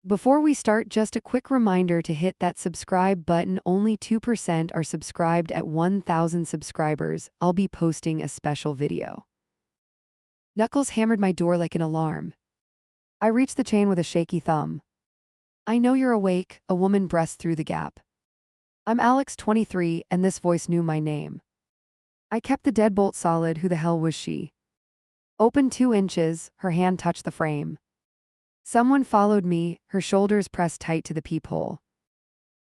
Before we start, just a quick reminder to hit that subscribe button. Only 2% are subscribed at 1,000 subscribers. I'll be posting a special video. Knuckles hammered my door like an alarm. I reached the chain with a shaky thumb. "I know you're awake," a woman breathed through the gap. "I'm Alex, 23, and this voice knew my name." I kept the deadbolt solid. Who the hell was she? Open 2 inches, her hand touched the frame. Someone followed me, her shoulders pressed tight to the peephole.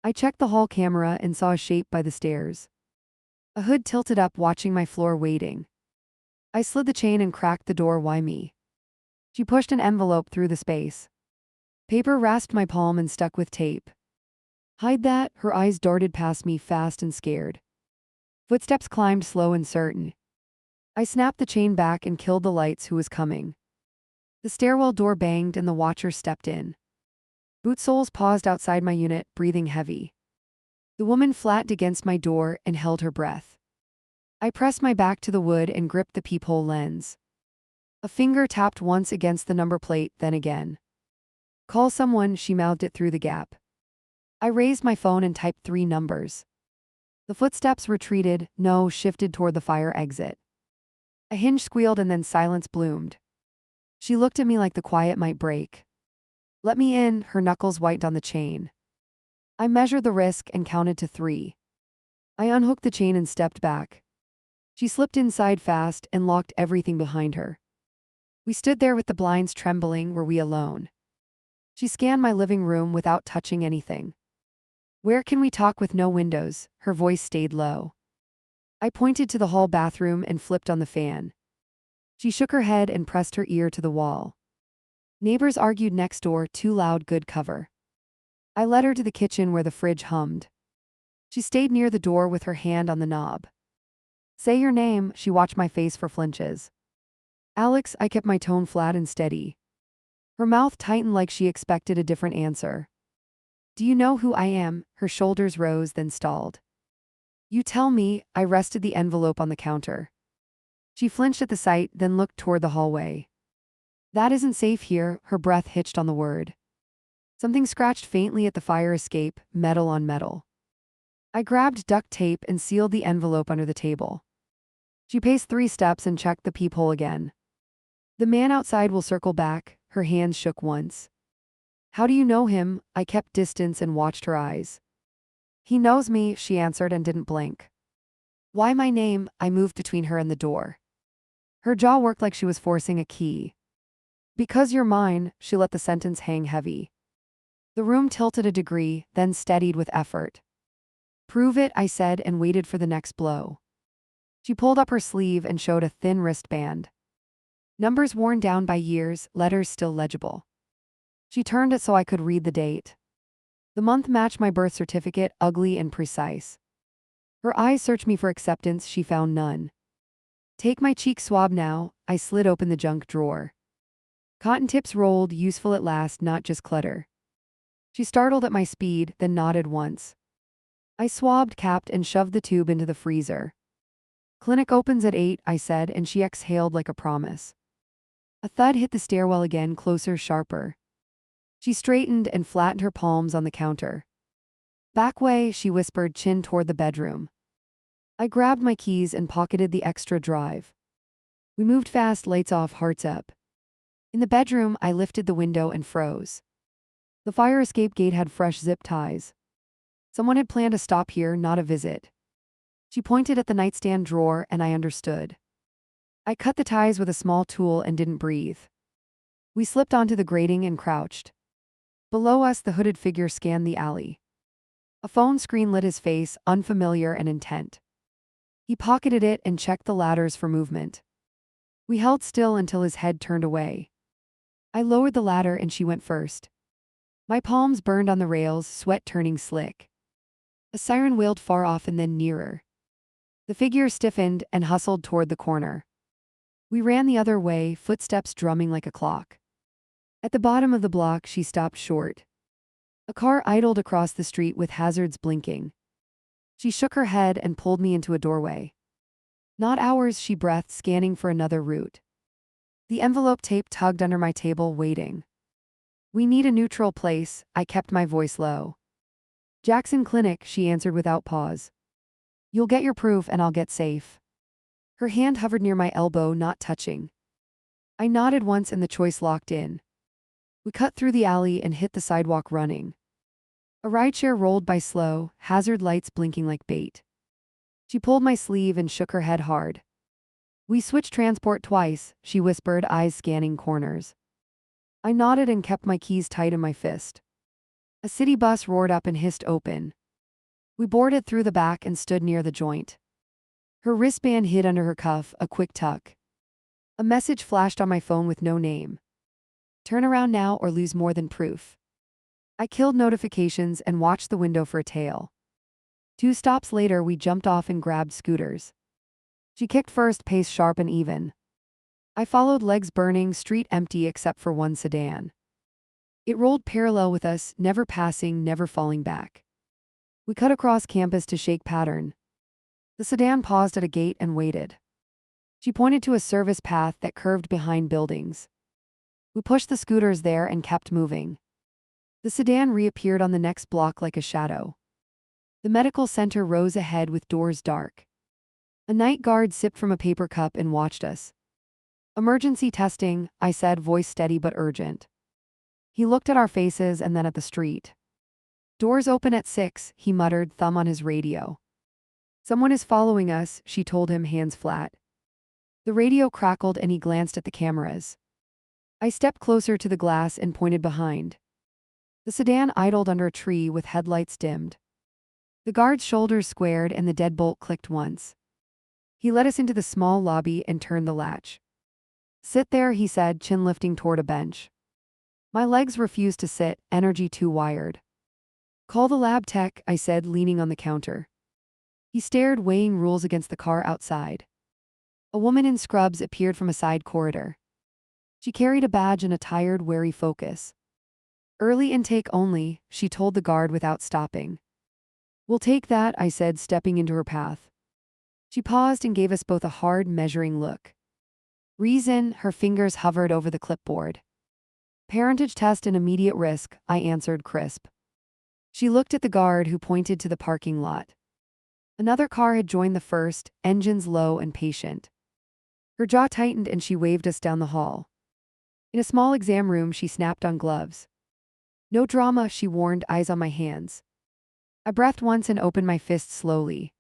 I checked the hall camera and saw a shape by the stairs. A hood tilted up, watching my floor, waiting. I slid the chain and cracked the door. "Why me?" She pushed an envelope through the space. Paper rasped my palm and stuck with tape. "Hide that," her eyes darted past me, fast and scared. Footsteps climbed, slow and certain. I snapped the chain back and killed the lights. Who was coming? The stairwell door banged and the watcher stepped in. Boot soles paused outside my unit, breathing heavy. The woman flattened against my door and held her breath. I pressed my back to the wood and gripped the peephole lens. A finger tapped once against the number plate, then again. "Call someone," she mouthed it through the gap. I raised my phone and typed 3 numbers. The footsteps retreated, shifted toward the fire exit. A hinge squealed and then silence bloomed. She looked at me like the quiet might break. "Let me in," her knuckles whitened on the chain. I measured the risk and counted to 3. I unhooked the chain and stepped back. She slipped inside fast and locked everything behind her. We stood there with the blinds trembling. Were we alone? She scanned my living room without touching anything. "Where can we talk with no windows?" Her voice stayed low. I pointed to the hall bathroom and flipped on the fan. She shook her head and pressed her ear to the wall. "Neighbors argued next door, too loud, good cover." I led her to the kitchen where the fridge hummed. She stayed near the door with her hand on the knob. "Say your name," she watched my face for flinches. "Alex," I kept my tone flat and steady. Her mouth tightened like she expected a different answer. "Do you know who I am?" Her shoulders rose, then stalled. "You tell me." I rested the envelope on the counter. She flinched at the sight, then looked toward the hallway. "That isn't safe here," her breath hitched on the word. Something scratched faintly at the fire escape, metal on metal. I grabbed duct tape and sealed the envelope under the table. She paced 3 steps and checked the peephole again. "The man outside will circle back." Her hands shook once. "How do you know him?" I kept distance and watched her eyes. "He knows me," she answered and didn't blink. "Why my name?" I moved between her and the door. Her jaw worked like she was forcing a key. "Because you're mine." She let the sentence hang heavy. The room tilted a degree, then steadied with effort. "Prove it," I said and waited for the next blow. She pulled up her sleeve and showed a thin wristband. Numbers worn down by years, letters still legible. She turned it so I could read the date. The month matched my birth certificate, ugly and precise. Her eyes searched me for acceptance. She found none. "Take my cheek swab now." I slid open the junk drawer. Cotton tips rolled, useful at last, not just clutter. She startled at my speed, then nodded once. I swabbed, capped, and shoved the tube into the freezer. "Clinic opens at 8, I said, and she exhaled like a promise. A thud hit the stairwell again, closer, sharper. She straightened and flattened her palms on the counter. "Back way," she whispered, chin toward the bedroom. I grabbed my keys and pocketed the extra drive. We moved fast, lights off, hearts up. In the bedroom, I lifted the window and froze. The fire escape gate had fresh zip ties. Someone had planned a stop here, not a visit. She pointed at the nightstand drawer, and I understood. I cut the ties with a small tool and didn't breathe. We slipped onto the grating and crouched. Below us, the hooded figure scanned the alley. A phone screen lit his face, unfamiliar and intent. He pocketed it and checked the ladders for movement. We held still until his head turned away. I lowered the ladder and she went first. My palms burned on the rails, sweat turning slick. A siren wailed far off and then nearer. The figure stiffened and hustled toward the corner. We ran the other way, footsteps drumming like a clock. At the bottom of the block, she stopped short. A car idled across the street with hazards blinking. She shook her head and pulled me into a doorway. "Not ours," she breathed, scanning for another route. The envelope tape tugged under my table, waiting. We need a neutral place, I kept my voice low. Jackson Clinic, she answered without pause. You'll get your proof and I'll get safe. Her hand hovered near my elbow, not touching. I nodded once and the choice locked in. We cut through the alley and hit the sidewalk running. A rideshare rolled by slow, hazard lights blinking like bait. She pulled my sleeve and shook her head hard. We switched transport twice, she whispered, eyes scanning corners. I nodded and kept my keys tight in my fist. A city bus roared up and hissed open. We boarded through the back and stood near the joint. Her wristband hid under her cuff, a quick tuck. A message flashed on my phone with no name. Turn around now or lose more than proof. I killed notifications and watched the window for a tail. 2 stops later, we jumped off and grabbed scooters. She kicked first, pace sharp and even. I followed, legs burning, street empty except for one sedan. It rolled parallel with us, never passing, never falling back. We cut across campus to Shake Pattern. The sedan paused at a gate and waited. She pointed to a service path that curved behind buildings. We pushed the scooters there and kept moving. The sedan reappeared on the next block like a shadow. The medical center rose ahead with doors dark. A night guard sipped from a paper cup and watched us. Emergency testing, I said, voice steady but urgent. He looked at our faces and then at the street. Doors open at 6, he muttered, thumb on his radio. Someone is following us, she told him, hands flat. The radio crackled and he glanced at the cameras. I stepped closer to the glass and pointed behind. The sedan idled under a tree with headlights dimmed. The guard's shoulders squared and the deadbolt clicked once. He led us into the small lobby and turned the latch. Sit there, he said, chin lifting toward a bench. My legs refused to sit, energy too wired. Call the lab tech, I said, leaning on the counter. He stared, weighing rules against the car outside. A woman in scrubs appeared from a side corridor. She carried a badge and a tired, wary focus. Early intake only, she told the guard without stopping. We'll take that, I said, stepping into her path. She paused and gave us both a hard, measuring look. Reason, her fingers hovered over the clipboard. Parentage test and immediate risk, I answered, crisp. She looked at the guard who pointed to the parking lot. Another car had joined the first, engines low and patient. Her jaw tightened and she waved us down the hall. In a small exam room, she snapped on gloves. No drama, she warned, eyes on my hands. I breathed once and opened my fist slowly.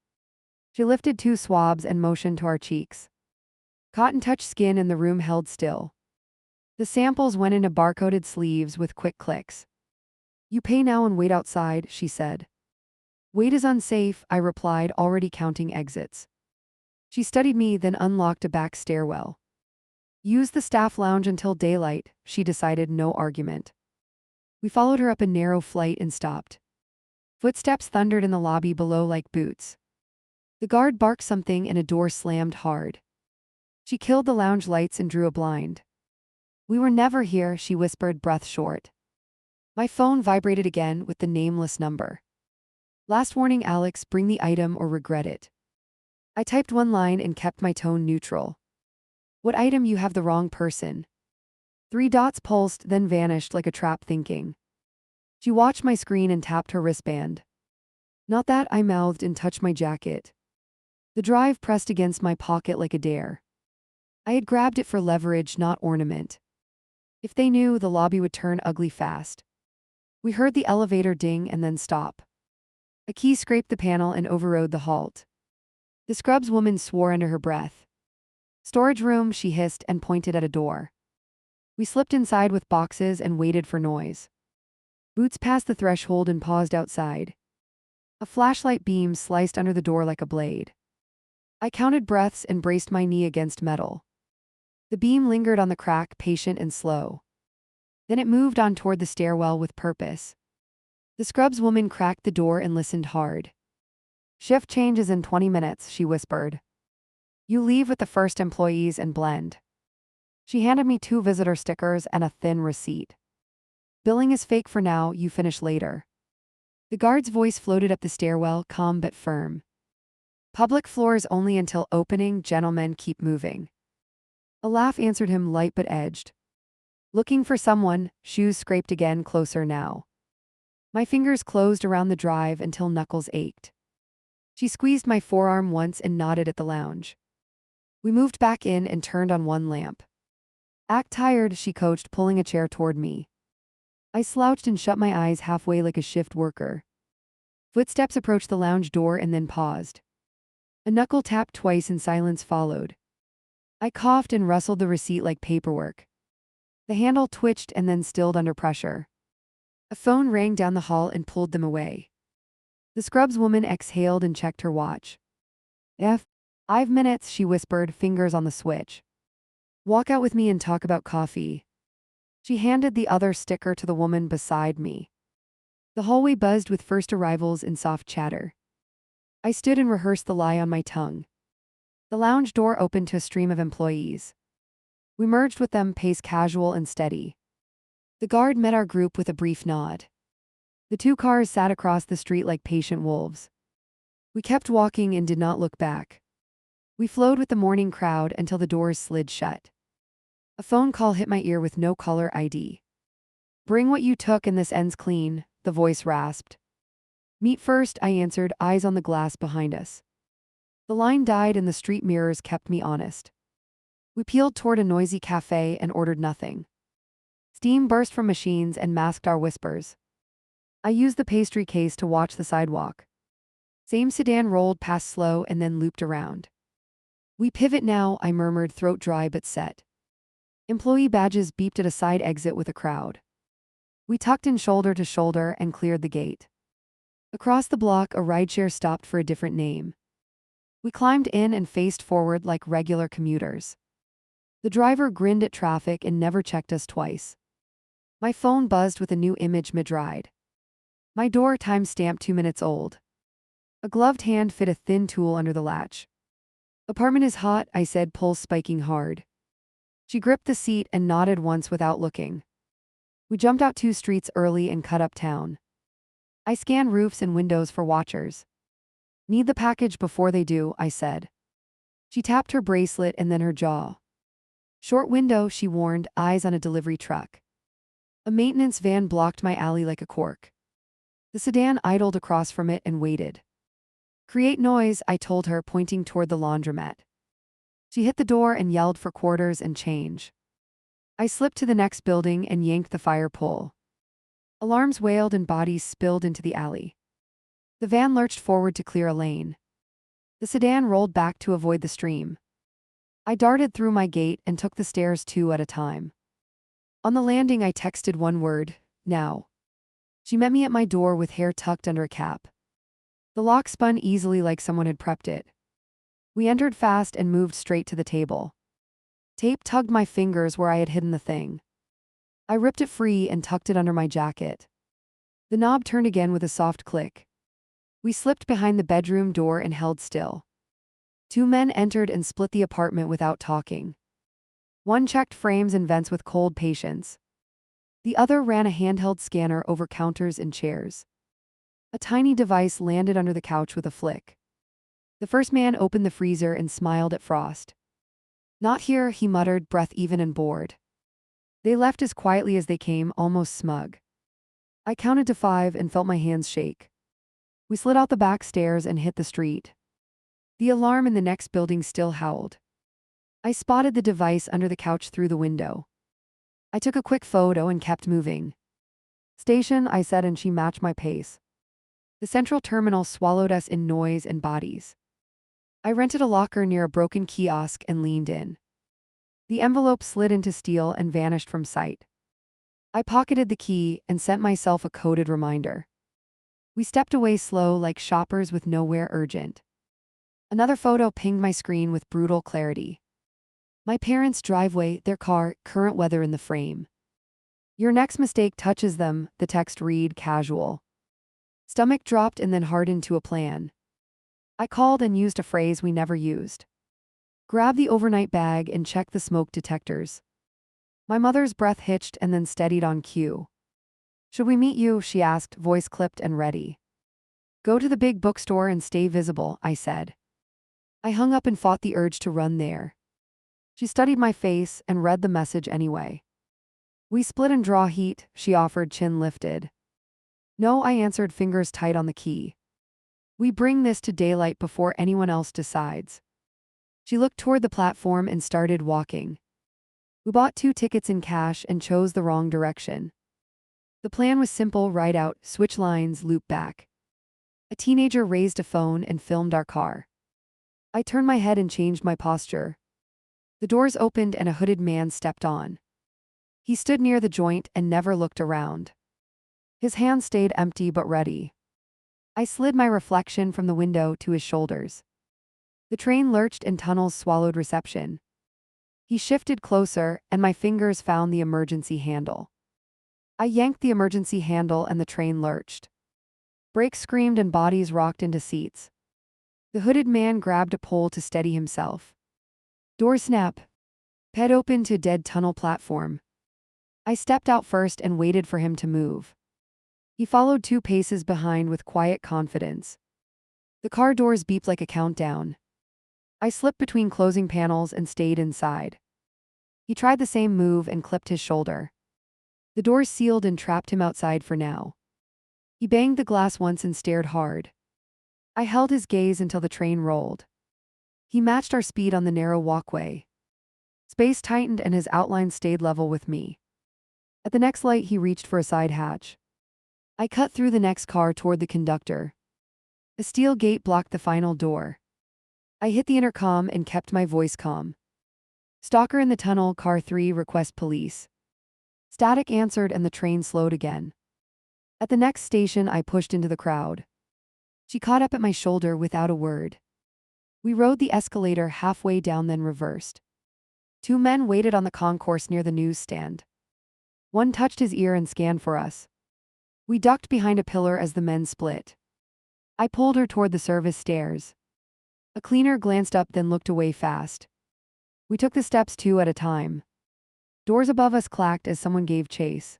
She lifted 2 swabs and motioned to our cheeks. Cotton touched skin and the room held still. The samples went into barcoded sleeves with quick clicks. You pay now and wait outside, she said. Wait is unsafe, I replied, already counting exits. She studied me, then unlocked a back stairwell. Use the staff lounge until daylight, she decided, no argument. We followed her up a narrow flight and stopped. Footsteps thundered in the lobby below like boots. The guard barked something and a door slammed hard. She killed the lounge lights and drew a blind. We were never here, she whispered, breath short. My phone vibrated again with the nameless number. Last warning, Alex, bring the item or regret it. I typed one line and kept my tone neutral. What item? You have the wrong person. 3 dots pulsed, then vanished like a trap, thinking. She watched my screen and tapped her wristband. Not that, I mouthed and touched my jacket. The drive pressed against my pocket like a dare. I had grabbed it for leverage, not ornament. If they knew, the lobby would turn ugly fast. We heard the elevator ding and then stop. A key scraped the panel and overrode the halt. The scrubs woman swore under her breath. Storage room, she hissed and pointed at a door. We slipped inside with boxes and waited for noise. Boots passed the threshold and paused outside. A flashlight beam sliced under the door like a blade. I counted breaths and braced my knee against metal. The beam lingered on the crack, patient and slow. Then it moved on toward the stairwell with purpose. The scrubs woman cracked the door and listened hard. Shift changes in 20 minutes, she whispered. You leave with the first employees and blend. She handed me 2 visitor stickers and a thin receipt. Billing is fake for now, you finish later. The guard's voice floated up the stairwell, calm but firm. Public floors only until opening, gentlemen, keep moving. A laugh answered him, light but edged. Looking for someone, shoes scraped again, closer now. My fingers closed around the drive until knuckles ached. She squeezed my forearm once and nodded at the lounge. We moved back in and turned on one lamp. Act tired, she coached, pulling a chair toward me. I slouched and shut my eyes halfway like a shift worker. Footsteps approached the lounge door and then paused. A knuckle tap twice and silence followed. I coughed and rustled the receipt like paperwork. The handle twitched and then stilled under pressure. A phone rang down the hall and pulled them away. The scrubs woman exhaled and checked her watch. 5 minutes, she whispered, fingers on the switch. Walk out with me and talk about coffee. She handed the other sticker to the woman beside me. The hallway buzzed with first arrivals and soft chatter. I stood and rehearsed the lie on my tongue. The lounge door opened to a stream of employees. We merged with them, pace casual and steady. The guard met our group with a brief nod. The two cars sat across the street like patient wolves. We kept walking and did not look back. We flowed with the morning crowd until the doors slid shut. A phone call hit my ear with no caller ID. Bring what you took and this ends clean, the voice rasped. Meet first, I answered, eyes on the glass behind us. The line died and the street mirrors kept me honest. We peeled toward a noisy cafe and ordered nothing. Steam burst from machines and masked our whispers. I used the pastry case to watch the sidewalk. Same sedan rolled past slow and then looped around. We pivot now, I murmured, throat dry but set. Employee badges beeped at a side exit with a crowd. We tucked in shoulder to shoulder and cleared the gate. Across the block, a rideshare stopped for a different name. We climbed in and faced forward like regular commuters. The driver grinned at traffic and never checked us twice. My phone buzzed with a new image mid-ride. My door time-stamped 2 minutes old. A gloved hand fit a thin tool under the latch. Apartment is hot, I said, pulse spiking hard. She gripped the seat and nodded once without looking. We jumped out 2 streets early and cut uptown. I scanned roofs and windows for watchers. Need the package before they do, I said. She tapped her bracelet and then her jaw. Short window, she warned, eyes on a delivery truck. A maintenance van blocked my alley like a cork. The sedan idled across from it and waited. Create noise, I told her, pointing toward the laundromat. She hit the door and yelled for quarters and change. I slipped to the next building and yanked the fire pole. Alarms wailed and bodies spilled into the alley. The van lurched forward to clear a lane. The sedan rolled back to avoid the stream. I darted through my gate and took the stairs 2 at a time. On the landing, I texted one word, now. She met me at my door with hair tucked under a cap. The lock spun easily like someone had prepped it. We entered fast and moved straight to the table. Tape tugged my fingers where I had hidden the thing. I ripped it free and tucked it under my jacket. The knob turned again with a soft click. We slipped behind the bedroom door and held still. 2 men entered and split the apartment without talking. One checked frames and vents with cold patience. The other ran a handheld scanner over counters and chairs. A tiny device landed under the couch with a flick. The first man opened the freezer and smiled at Frost. Not here, he muttered, breath even and bored. They left as quietly as they came, almost smug. I counted to 5 and felt my hands shake. We slid out the back stairs and hit the street. The alarm in the next building still howled. I spotted the device under the couch through the window. I took a quick photo and kept moving. Station, I said, and she matched my pace. The central terminal swallowed us in noise and bodies. I rented a locker near a broken kiosk and leaned in. The envelope slid into steel and vanished from sight. I pocketed the key and sent myself a coded reminder. We stepped away slow like shoppers with nowhere urgent. Another photo pinged my screen with brutal clarity. My parents' driveway, their car, current weather in the frame. Your next mistake touches them, the text read, casual. Stomach dropped and then hardened to a plan. I called and used a phrase we never used. Grab the overnight bag and check the smoke detectors. My mother's breath hitched and then steadied on cue. Should we meet you? She asked, voice clipped and ready. Go to the big bookstore and stay visible, I said. I hung up and fought the urge to run there. She studied my face and read the message anyway. We split and draw heat, she offered, chin lifted. No, I answered, fingers tight on the key. We bring this to daylight before anyone else decides. She looked toward the platform and started walking. We bought 2 tickets in cash and chose the wrong direction. The plan was simple: ride out, switch lines, loop back. A teenager raised a phone and filmed our car. I turned my head and changed my posture. The doors opened and a hooded man stepped on. He stood near the joint and never looked around. His hands stayed empty but ready. I slid my reflection from the window to his shoulders. The train lurched and tunnels swallowed reception. He shifted closer, and my fingers found the emergency handle. I yanked the emergency handle and the train lurched. Brakes screamed and bodies rocked into seats. The hooded man grabbed a pole to steady himself. Door snap. Head open to dead tunnel platform. I stepped out first and waited for him to move. He followed 2 paces behind with quiet confidence. The car doors beeped like a countdown. I slipped between closing panels and stayed inside. He tried the same move and clipped his shoulder. The doors sealed and trapped him outside for now. He banged the glass once and stared hard. I held his gaze until the train rolled. He matched our speed on the narrow walkway. Space tightened and his outline stayed level with me. At the next light, he reached for a side hatch. I cut through the next car toward the conductor. A steel gate blocked the final door. I hit the intercom and kept my voice calm. Stalker in the tunnel, car 3, request police. Static answered and the train slowed again. At the next station, I pushed into the crowd. She caught up at my shoulder without a word. We rode the escalator halfway down, then reversed. 2 men waited on the concourse near the newsstand. One touched his ear and scanned for us. We ducked behind a pillar as the men split. I pulled her toward the service stairs. A cleaner glanced up, then looked away fast. We took the steps 2 at a time. Doors above us clacked as someone gave chase.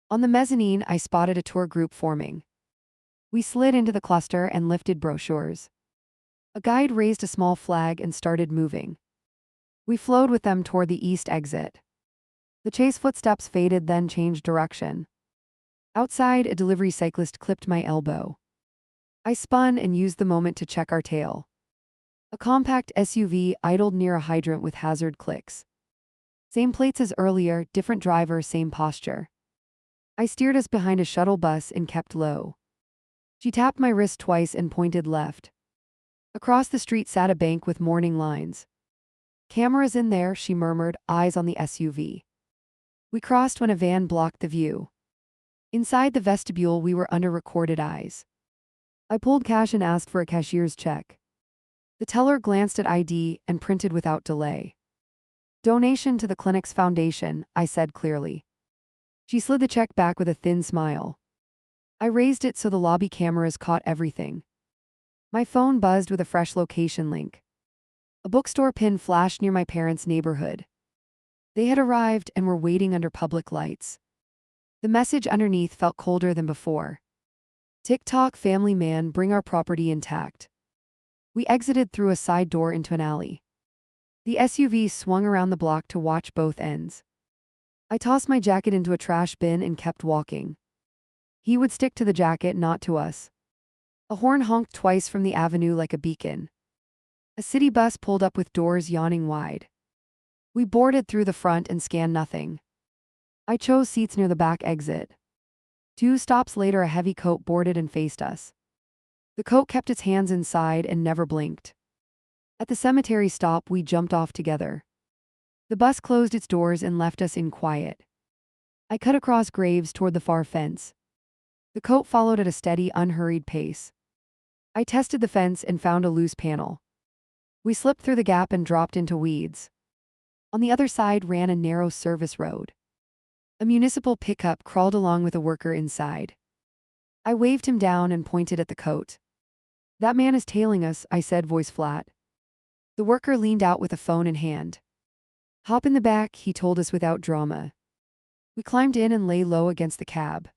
On the mezzanine, I spotted a tour group forming. We slid into the cluster and lifted brochures. A guide raised a small flag and started moving. We flowed with them toward the east exit. The chase footsteps faded, then changed direction. Outside, a delivery cyclist clipped my elbow. I spun and used the moment to check our tail. A compact SUV idled near a hydrant with hazard clicks. Same plates as earlier, different driver, same posture. I steered us behind a shuttle bus and kept low. She tapped my wrist twice and pointed left. Across the street sat a bank with morning lines. Cameras in there, she murmured, eyes on the SUV. We crossed when a van blocked the view. Inside the vestibule, we were under recorded eyes. I pulled cash and asked for a cashier's check. The teller glanced at ID and printed without delay. Donation to the clinic's foundation, I said clearly. She slid the check back with a thin smile. I raised it so the lobby cameras caught everything. My phone buzzed with a fresh location link. A bookstore pin flashed near my parents' neighborhood. They had arrived and were waiting under public lights. The message underneath felt colder than before. TikTok family man, bring our property intact. We exited through a side door into an alley. The SUV swung around the block to watch both ends. I tossed my jacket into a trash bin and kept walking. He would stick to the jacket, not to us. A horn honked twice from the avenue like a beacon. A city bus pulled up with doors yawning wide. We boarded through the front and scanned nothing. I chose seats near the back exit. 2 stops later, a heavy coat boarded and faced us. The coat kept its hands inside and never blinked. At the cemetery stop, we jumped off together. The bus closed its doors and left us in quiet. I cut across graves toward the far fence. The coat followed at a steady, unhurried pace. I tested the fence and found a loose panel. We slipped through the gap and dropped into weeds. On the other side ran a narrow service road. A municipal pickup crawled along with a worker inside. I waved him down and pointed at the coat. That man is tailing us, I said, voice flat. The worker leaned out with a phone in hand. Hop in the back, he told us without drama. We climbed in and lay low against the cab.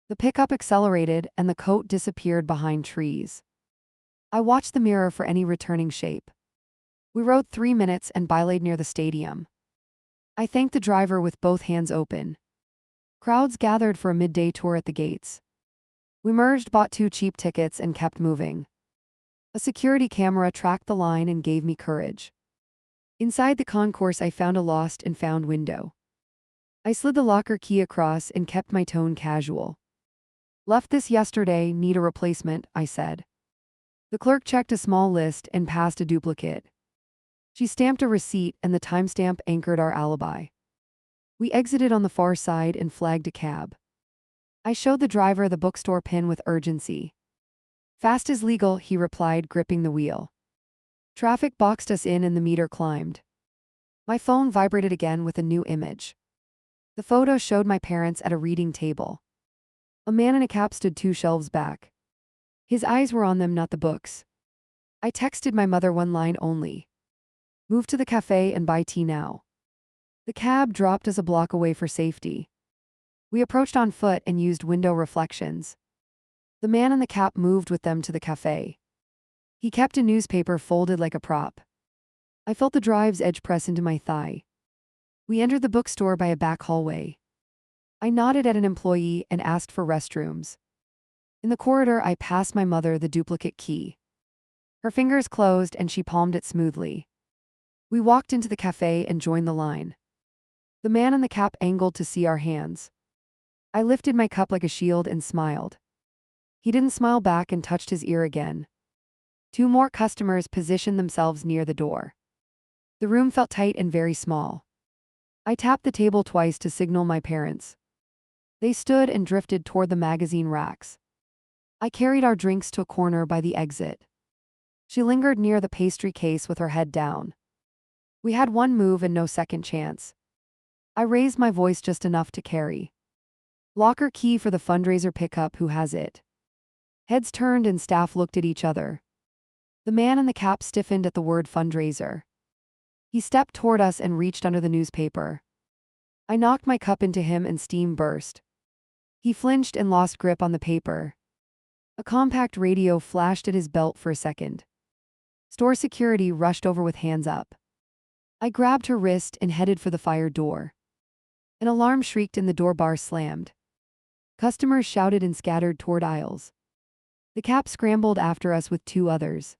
The pickup accelerated and the coat disappeared behind trees. I watched the mirror for any returning shape. We rode 3 minutes and bylaid near the stadium. I thanked the driver with both hands open. Crowds gathered for a midday tour at the gates. We merged, bought 2 cheap tickets, and kept moving. A security camera tracked the line and gave me courage. Inside the concourse, I found a lost and found window. I slid the locker key across and kept my tone casual. Left this yesterday, need a replacement, I said. The clerk checked a small list and passed a duplicate. She stamped a receipt and the timestamp anchored our alibi. We exited on the far side and flagged a cab. I showed the driver the bookstore pin with urgency. Fast as legal, he replied, gripping the wheel. Traffic boxed us in and the meter climbed. My phone vibrated again with a new image. The photo showed my parents at a reading table. A man in a cap stood 2 shelves back. His eyes were on them, not the books. I texted my mother one line only. Move to the cafe and buy tea now. The cab dropped us a block away for safety. We approached on foot and used window reflections. The man in the cap moved with them to the cafe. He kept a newspaper folded like a prop. I felt the drive's edge press into my thigh. We entered the bookstore by a back hallway. I nodded at an employee and asked for restrooms. In the corridor, I passed my mother the duplicate key. Her fingers closed and she palmed it smoothly. We walked into the cafe and joined the line. The man in the cap angled to see our hands. I lifted my cup like a shield and smiled. He didn't smile back and touched his ear again. 2 more customers positioned themselves near the door. The room felt tight and very small. I tapped the table twice to signal my parents. They stood and drifted toward the magazine racks. I carried our drinks to a corner by the exit. She lingered near the pastry case with her head down. We had one move and no second chance. I raised my voice just enough to carry. Locker key for the fundraiser pickup, who has it? Heads turned and staff looked at each other. The man in the cap stiffened at the word fundraiser. He stepped toward us and reached under the newspaper. I knocked my cup into him and steam burst. He flinched and lost grip on the paper. A compact radio flashed at his belt for a second. Store security rushed over with hands up. I grabbed her wrist and headed for the fire door. An alarm shrieked and the door bar slammed. Customers shouted and scattered toward aisles. The cap scrambled after us with 2 others.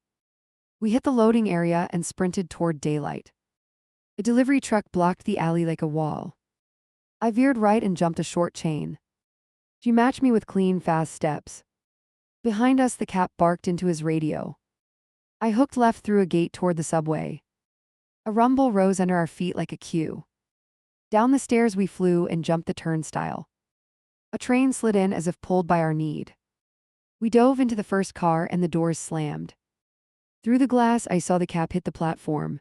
We hit the loading area and sprinted toward daylight. A delivery truck blocked the alley like a wall. I veered right and jumped a short chain. She matched me with clean, fast steps. Behind us, the cap barked into his radio. I hooked left through a gate toward the subway. A rumble rose under our feet like a cue. Down the stairs we flew and jumped the turnstile. A train slid in as if pulled by our need. We dove into the first car and the doors slammed. Through the glass, I saw the cap hit the platform.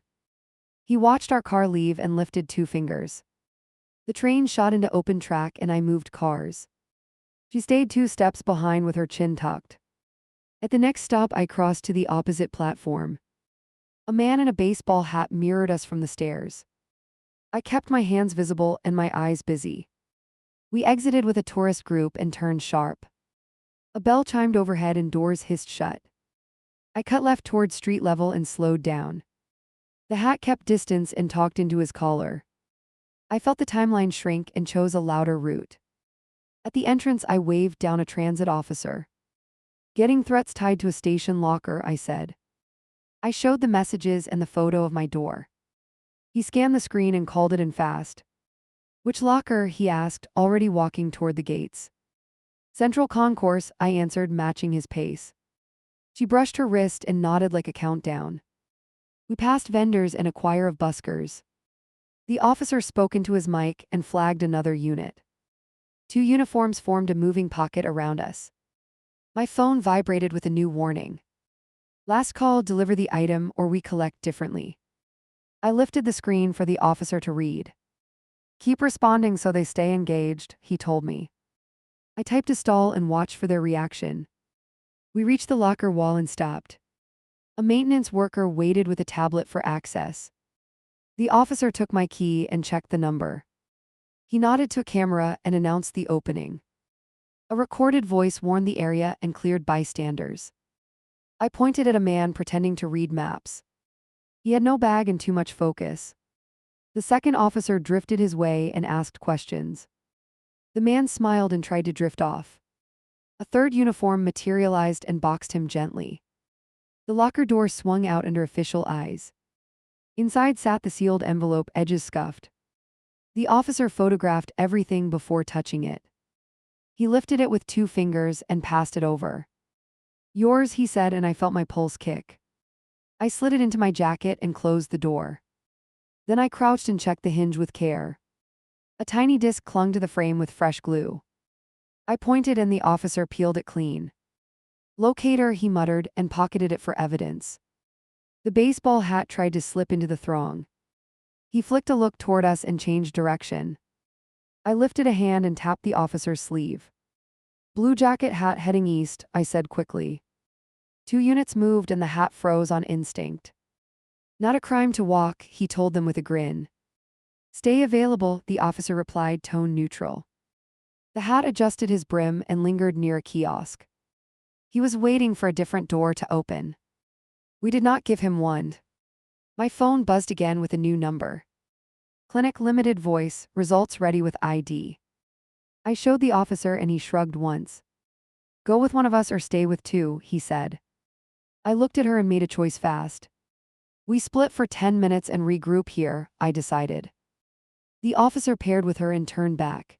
He watched our car leave and lifted 2 fingers. The train shot into open track and I moved cars. She stayed 2 steps behind with her chin tucked. At the next stop, I crossed to the opposite platform. A man in a baseball hat mirrored us from the stairs. I kept my hands visible and my eyes busy. We exited with a tourist group and turned sharp. A bell chimed overhead and doors hissed shut. I cut left toward street level and slowed down. The hat kept distance and talked into his collar. I felt the timeline shrink and chose a louder route. At the entrance, I waved down a transit officer. Getting threats tied to a station locker, I said. I showed the messages and the photo of my door. He scanned the screen and called it in fast. Which locker? He asked, already walking toward the gates. Central Concourse, I answered, matching his pace. She brushed her wrist and nodded like a countdown. We passed vendors and a choir of buskers. The officer spoke into his mic and flagged another unit. 2 uniforms formed a moving pocket around us. My phone vibrated with a new warning. Last call, deliver the item or we collect differently. I lifted the screen for the officer to read. Keep responding so they stay engaged, he told me. I typed a stall and watched for their reaction. We reached the locker wall and stopped. A maintenance worker waited with a tablet for access. The officer took my key and checked the number. He nodded to a camera and announced the opening. A recorded voice warned the area and cleared bystanders. I pointed at a man pretending to read maps. He had no bag and too much focus. The second officer drifted his way and asked questions. The man smiled and tried to drift off. A third uniform materialized and boxed him gently. The locker door swung out under official eyes. Inside sat the sealed envelope, edges scuffed. The officer photographed everything before touching it. He lifted it with 2 fingers and passed it over. "Yours," he said, and I felt my pulse kick. I slid it into my jacket and closed the door. Then I crouched and checked the hinge with care. A tiny disc clung to the frame with fresh glue. I pointed and the officer peeled it clean. "Locator," he muttered, and pocketed it for evidence. The baseball hat tried to slip into the throng. He flicked a look toward us and changed direction. I lifted a hand and tapped the officer's sleeve. "Blue jacket hat heading east," I said quickly. 2 units moved and the hat froze on instinct. "Not a crime to walk," he told them with a grin. "Stay available," the officer replied, tone neutral. The hat adjusted his brim and lingered near a kiosk. He was waiting for a different door to open. We did not give him one. My phone buzzed again with a new number. "Clinic limited voice, results ready with ID." I showed the officer and he shrugged once. "Go with one of us or stay with 2, he said. I looked at her and made a choice fast. "We split for 10 minutes and regroup here," I decided. The officer paired with her and turned back.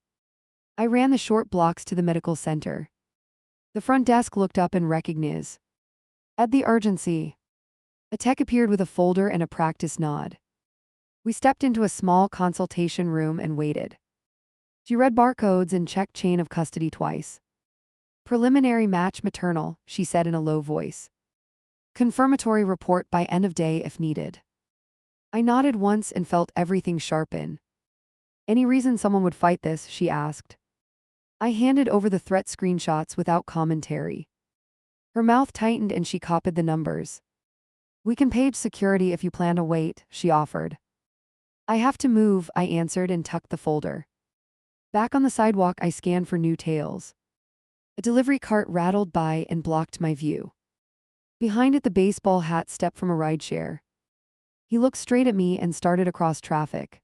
I ran the short blocks to the medical center. The front desk looked up and recognized. "At the urgency." A tech appeared with a folder and a practice nod. We stepped into a small consultation room and waited. She read barcodes and checked chain of custody twice. "Preliminary match maternal," she said in a low voice. "Confirmatory report by end of day if needed." I nodded once and felt everything sharpen. "Any reason someone would fight this?" she asked. I handed over the threat screenshots without commentary. Her mouth tightened and she copied the numbers. "We can page security if you plan to wait," she offered. "I have to move," I answered and tucked the folder. Back on the sidewalk, I scanned for new tales. A delivery cart rattled by and blocked my view. Behind it, the baseball hat stepped from a rideshare. He looked straight at me and started across traffic.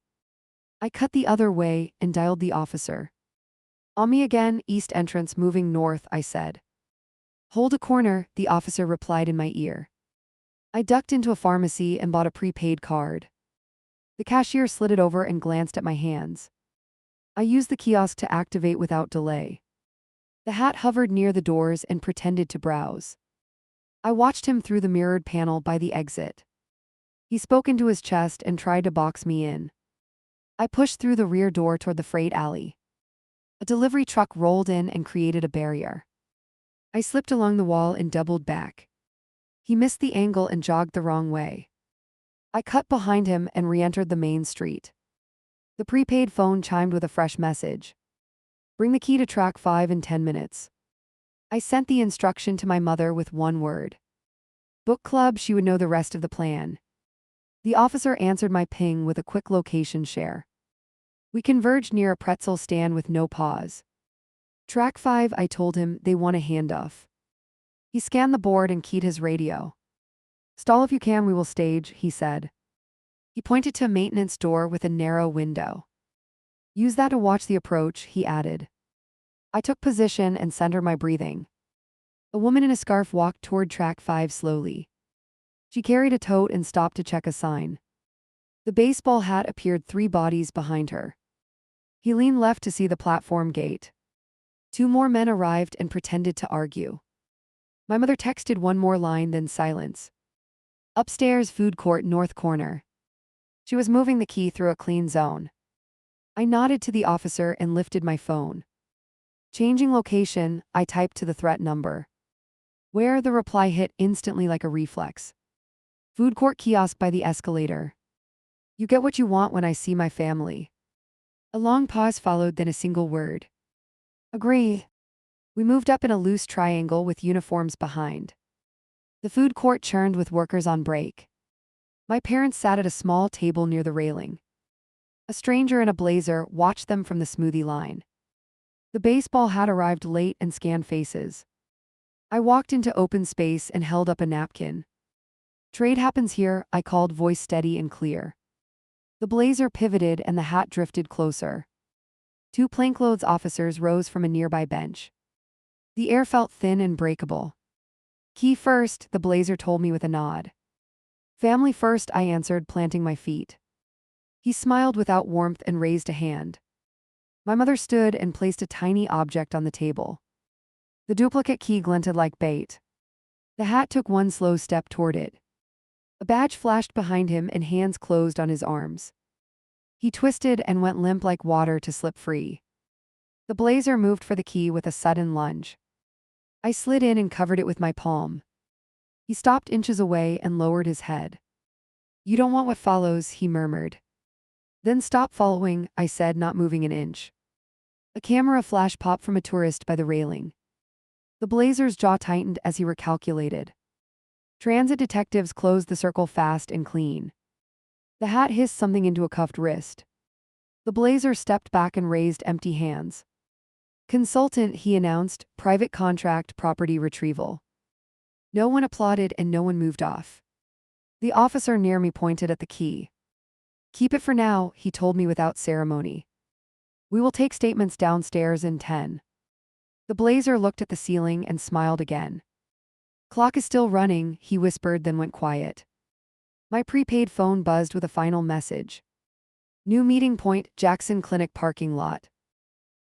I cut the other way and dialed the officer. "On me again, east entrance moving north," I said. "Hold a corner," the officer replied in my ear. I ducked into a pharmacy and bought a prepaid card. The cashier slid it over and glanced at my hands. I used the kiosk to activate without delay. The hat hovered near the doors and pretended to browse. I watched him through the mirrored panel by the exit. He spoke into his chest and tried to box me in. I pushed through the rear door toward the freight alley. A delivery truck rolled in and created a barrier. I slipped along the wall and doubled back. He missed the angle and jogged the wrong way. I cut behind him and re-entered the main street. The prepaid phone chimed with a fresh message. "Bring the key to track 5 in 10 minutes. I sent the instruction to my mother with 1 word. Book club, she would know the rest of the plan. The officer answered my ping with a quick location share. We converged near a pretzel stand with no pause. Track 5, I told him, they want a handoff. He scanned the board and keyed his radio. "Stall if you can, we will stage," he said. He pointed to a maintenance door with a narrow window. "Use that to watch the approach," he added. I took position and centered my breathing. A woman in a scarf walked toward track 5 slowly. She carried a tote and stopped to check a sign. The baseball hat appeared 3 bodies behind her. He leaned left to see the platform gate. 2 more men arrived and pretended to argue. My mother texted 1 more line, then silence. "Upstairs, food court, north corner." She was moving the key through a clean zone. I nodded to the officer and lifted my phone. Changing location, I typed to the threat number. "Where?" the reply hit instantly like a reflex. "Food court kiosk by the escalator." "You get what you want when I see my family." A long pause followed, then a single word. "Agree." We moved up in a loose triangle with uniforms behind. The food court churned with workers on break. My parents sat at a small table near the railing. A stranger in a blazer watched them from the smoothie line. The baseball hat arrived late and scanned faces. I walked into open space and held up a napkin. "Trade happens here," I called, voice steady and clear. The Blazer pivoted and the hat drifted closer. Two plainclothes officers rose from a nearby bench. The air felt thin and breakable. "Key first," the Blazer told me with a nod. "Family first," I answered, planting my feet. He smiled without warmth and raised a hand. My mother stood and placed a tiny object on the table. The duplicate key glinted like bait. The hat took one slow step toward it. A badge flashed behind him and hands closed on his arms. He twisted and went limp like water to slip free. The Blazer moved for the key with a sudden lunge. I slid in and covered it with my palm. He stopped inches away and lowered his head. "You don't want what follows," he murmured. "Then stop following," I said, not moving an inch. A camera flash popped from a tourist by the railing. The Blazer's jaw tightened as he recalculated. Transit detectives closed the circle fast and clean. The hat hissed something into a cuffed wrist. The Blazer stepped back and raised empty hands. "Consultant," he announced, "private contract, property retrieval." No one applauded and no one moved off. The officer near me pointed at the key. "Keep it for now," he told me without ceremony. "We will take statements downstairs in 10. The Blazer looked at the ceiling and smiled again. "Clock is still running," he whispered, then went quiet. My prepaid phone buzzed with a final message. "New meeting point, Jackson Clinic parking lot.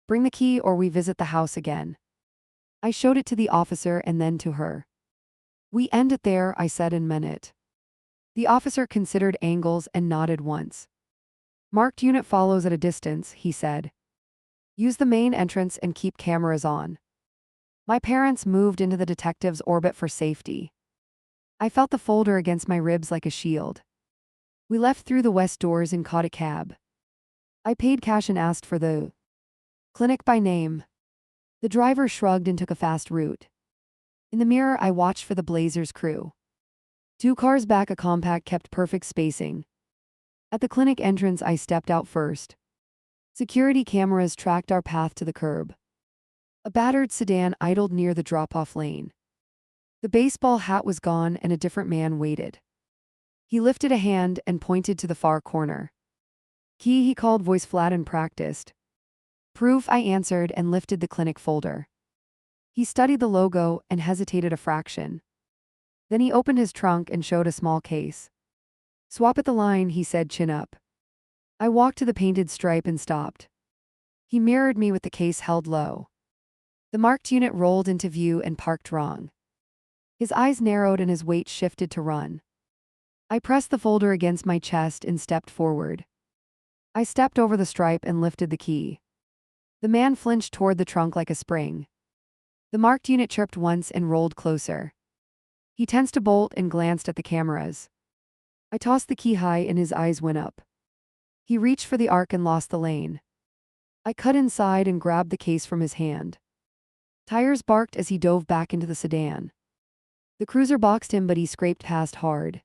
Bring the key or we visit the house again." I showed it to the officer and then to her. "We end it there," I said and meant it. The officer considered angles and nodded once. "Marked unit follows at a distance," he said. "Use the main entrance and keep cameras on." My parents moved into the detective's orbit for safety. I felt the folder against my ribs like a shield. We left through the west doors and caught a cab. I paid cash and asked for the clinic by name. The driver shrugged and took a fast route. In the mirror, I watched for the Blazer's crew. 2 cars back, a compact kept perfect spacing. At the clinic entrance, I stepped out first. Security cameras tracked our path to the curb. A battered sedan idled near the drop-off lane. The baseball hat was gone and a different man waited. He lifted a hand and pointed to the far corner. "Key," he called, voice flat and practiced. "Proof," I answered and lifted the clinic folder. He studied the logo and hesitated a fraction. Then he opened his trunk and showed a small case. "Swap at the line," he said, chin up. I walked to the painted stripe and stopped. He mirrored me with the case held low. The marked unit rolled into view and parked wrong. His eyes narrowed and his weight shifted to run. I pressed the folder against my chest and stepped forward. I stepped over the stripe and lifted the key. The man flinched toward the trunk like a spring. The marked unit chirped once and rolled closer. He tensed a bolt and glanced at the cameras. I tossed the key high and his eyes went up. He reached for the arc and lost the lane. I cut inside and grabbed the case from his hand. Tires barked as he dove back into the sedan. The cruiser boxed him, but he scraped past hard.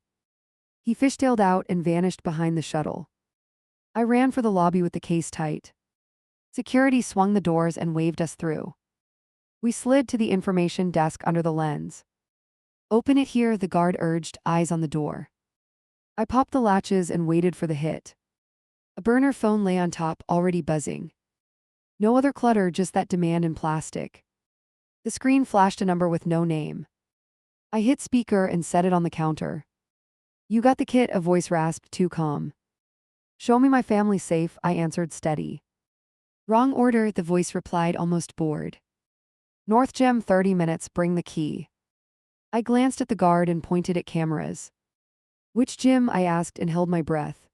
He fishtailed out and vanished behind the shuttle. I ran for the lobby with the case tight. Security swung the doors and waved us through. We slid to the information desk under the lens. "Open it here," the guard urged, eyes on the door. I popped the latches and waited for the hit. A burner phone lay on top, already buzzing. No other clutter, just that demand in plastic. The screen flashed a number with no name. I hit speaker and set it on the counter. "You got the kit," a voice rasped, too calm. "Show me my family safe," I answered, steady. "Wrong order," the voice replied, almost bored. "North Gem, 30 minutes, bring the key." I glanced at the guard and pointed at cameras. "Which gym?" I asked and held my breath.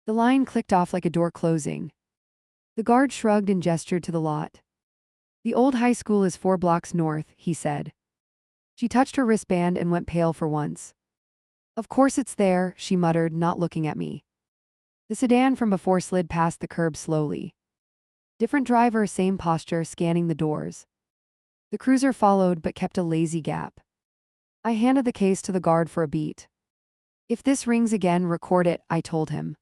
The line clicked off like a door closing. The guard shrugged and gestured to the lot. "The old high school is 4 blocks north," he said. She touched her wristband and went pale for once. "Of course it's there," she muttered, not looking at me. The sedan from before slid past the curb slowly. Different driver, same posture, scanning the doors. The cruiser followed but kept a lazy gap. I handed the case to the guard for a beat. "If this rings again, record it," I told him.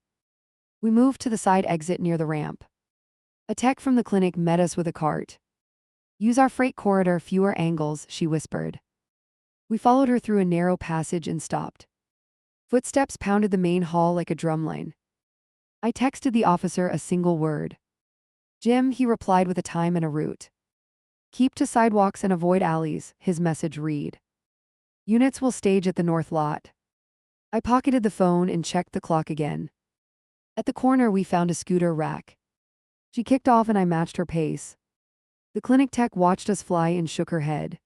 We moved to the side exit near the ramp. A tech from the clinic met us with a cart. "Use our freight corridor, fewer angles," she whispered. We followed her through a narrow passage and stopped. Footsteps pounded the main hall like a drumline. I texted the officer a single word. Jim, he replied with a time and a route. Keep to sidewalks and avoid alleys, his message read. Units will stage at the north lot. I pocketed the phone and checked the clock again. At the corner we found a scooter rack. She kicked off and I matched her pace. The clinic tech watched us fly and shook her head.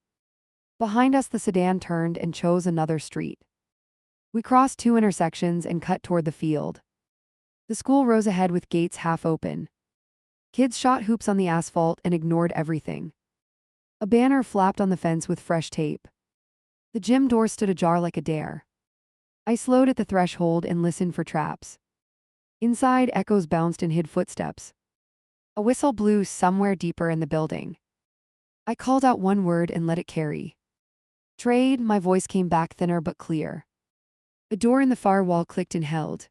Behind us the sedan turned and chose another street. We crossed 2 intersections and cut toward the field. The school rose ahead with gates half open. Kids shot hoops on the asphalt and ignored everything. A banner flapped on the fence with fresh tape. The gym door stood ajar like a dare. I slowed at the threshold and listened for traps. Inside, echoes bounced and hid footsteps. A whistle blew somewhere deeper in the building. I called out one word and let it carry. Trade, my voice came back thinner but clear. A door in the far wall clicked and held.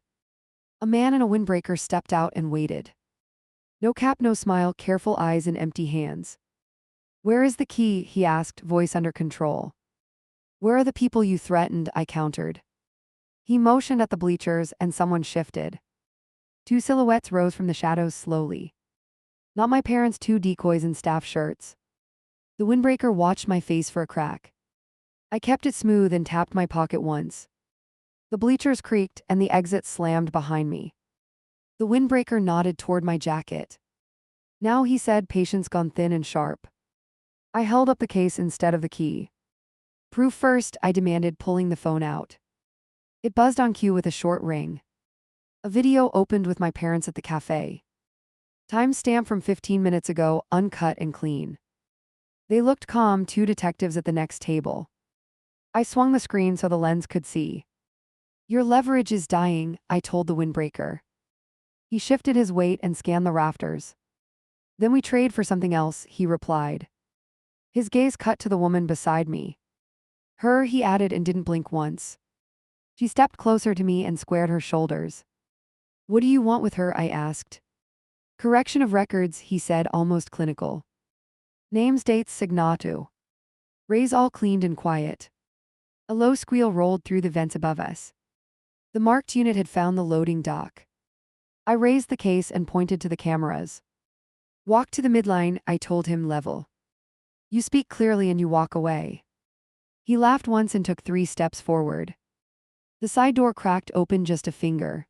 A man in a windbreaker stepped out and waited. No cap, no smile, careful eyes and empty hands. Where is the key? He asked, voice under control. Where are the people you threatened? I countered. He motioned at the bleachers and someone shifted. 2 silhouettes rose from the shadows slowly. Not my parents, 2 decoys in staff shirts. The windbreaker watched my face for a crack. I kept it smooth and tapped my pocket once. The bleachers creaked and the exit slammed behind me. The windbreaker nodded toward my jacket. Now, he said, patience gone thin and sharp. I held up the case instead of the key. Proof first, I demanded, pulling the phone out. It buzzed on cue with a short ring. A video opened with my parents at the cafe. Timestamp from 15 minutes ago, uncut and clean. They looked calm, 2 detectives at the next table. I swung the screen so the lens could see. Your leverage is dying, I told the windbreaker. He shifted his weight and scanned the rafters. Then we trade for something else, he replied. His gaze cut to the woman beside me. Her, he added and didn't blink once. She stepped closer to me and squared her shoulders. What do you want with her? I asked. Correction of records, he said, almost clinical. Names, dates, signatu. Rays all cleaned and quiet. A low squeal rolled through the vents above us. The marked unit had found the loading dock. I raised the case and pointed to the cameras. Walk to the midline, I told him, level. You speak clearly and you walk away. He laughed once and took 3 steps forward. The side door cracked open just a finger.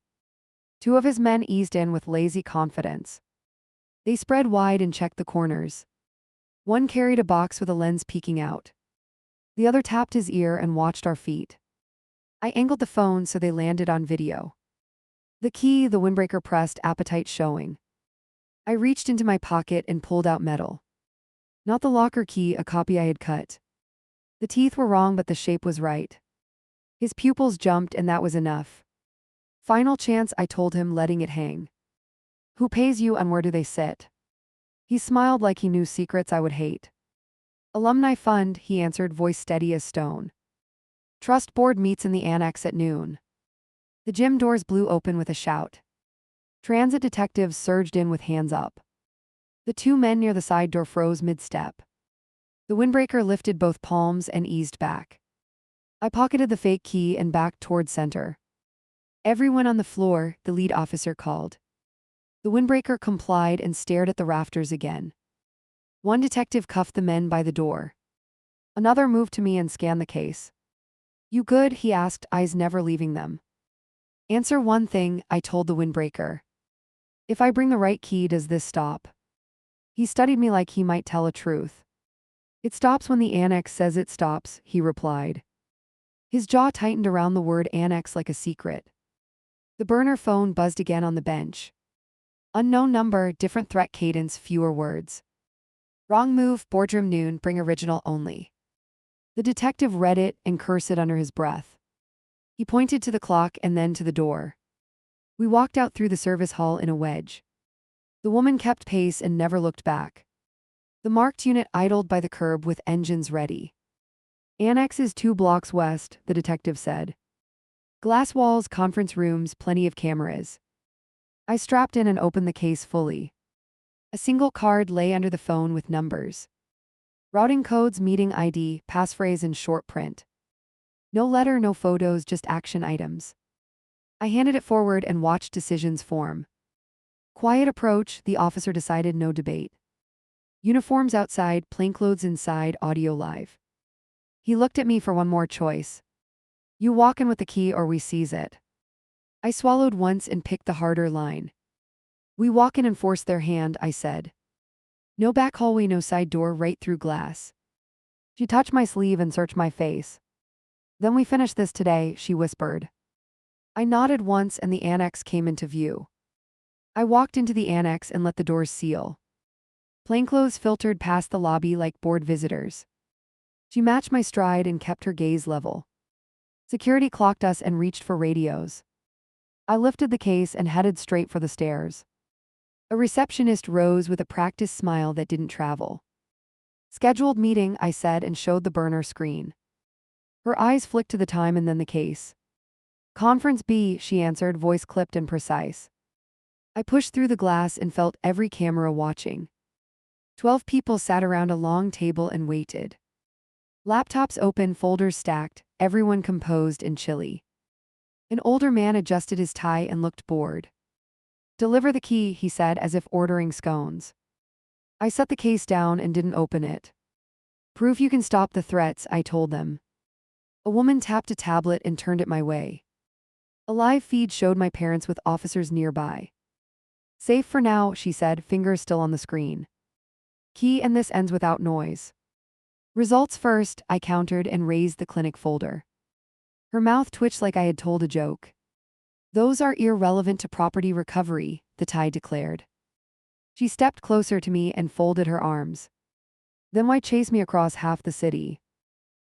2 of his men eased in with lazy confidence. They spread wide and checked the corners. One carried a box with a lens peeking out. The other tapped his ear and watched our feet. I angled the phone so they landed on video. The key, the windbreaker pressed, appetite showing. I reached into my pocket and pulled out metal. Not the locker key, a copy I had cut. The teeth were wrong but the shape was right. His pupils jumped and that was enough. Final chance, I told him, letting it hang. Who pays you and where do they sit? He smiled like he knew secrets I would hate. Alumni fund, he answered, voice steady as stone. Trust board meets in the annex at noon. The gym doors blew open with a shout. Transit detectives surged in with hands up. The 2 men near the side door froze mid-step. The windbreaker lifted both palms and eased back. I pocketed the fake key and backed toward center. Everyone on the floor, the lead officer called. The windbreaker complied and stared at the rafters again. One detective cuffed the men by the door. Another moved to me and scanned the case. You good? He asked, eyes never leaving them. Answer one thing, I told the windbreaker. If I bring the right key, does this stop? He studied me like he might tell a truth. It stops when the annex says it stops, he replied. His jaw tightened around the word annex like a secret. The burner phone buzzed again on the bench. Unknown number, different threat cadence, fewer words. Wrong move, boardroom noon, bring original only. The detective read it and cursed it under his breath. He pointed to the clock and then to the door. We walked out through the service hall in a wedge. The woman kept pace and never looked back. The marked unit idled by the curb with engines ready. Annex is 2 blocks west, the detective said. Glass walls, conference rooms, plenty of cameras. I strapped in and opened the case fully. A single card lay under the phone with numbers. Routing codes, meeting ID, passphrase in short print. No letter, no photos, just action items. I handed it forward and watched decisions form. Quiet approach, the officer decided, no debate. Uniforms outside, plainclothes inside, audio live. He looked at me for one more choice. You walk in with the key or we seize it. I swallowed once and picked the harder line. We walk in and force their hand, I said. No back hallway, no side door, right through glass. She touched my sleeve and searched my face. Then we finish this today, she whispered. I nodded once and the annex came into view. I walked into the annex and let the doors seal. Plainclothes filtered past the lobby like bored visitors. She matched my stride and kept her gaze level. Security clocked us and reached for radios. I lifted the case and headed straight for the stairs. A receptionist rose with a practiced smile that didn't travel. Scheduled meeting, I said and showed the burner screen. Her eyes flicked to the time and then the case. Conference B, she answered, voice clipped and precise. I pushed through the glass and felt every camera watching. 12 people sat around a long table and waited. Laptops open, folders stacked, everyone composed and chilly. An older man adjusted his tie and looked bored. Deliver the key, he said as if ordering scones. I set the case down and didn't open it. Proof you can stop the threats, I told them. A woman tapped a tablet and turned it my way. A live feed showed my parents with officers nearby. Safe for now, she said, fingers still on the screen. Key and this ends without noise. Results first, I countered and raised the clinic folder. Her mouth twitched like I had told a joke. Those are irrelevant to property recovery, the tie declared. She stepped closer to me and folded her arms. Then why chase me across half the city?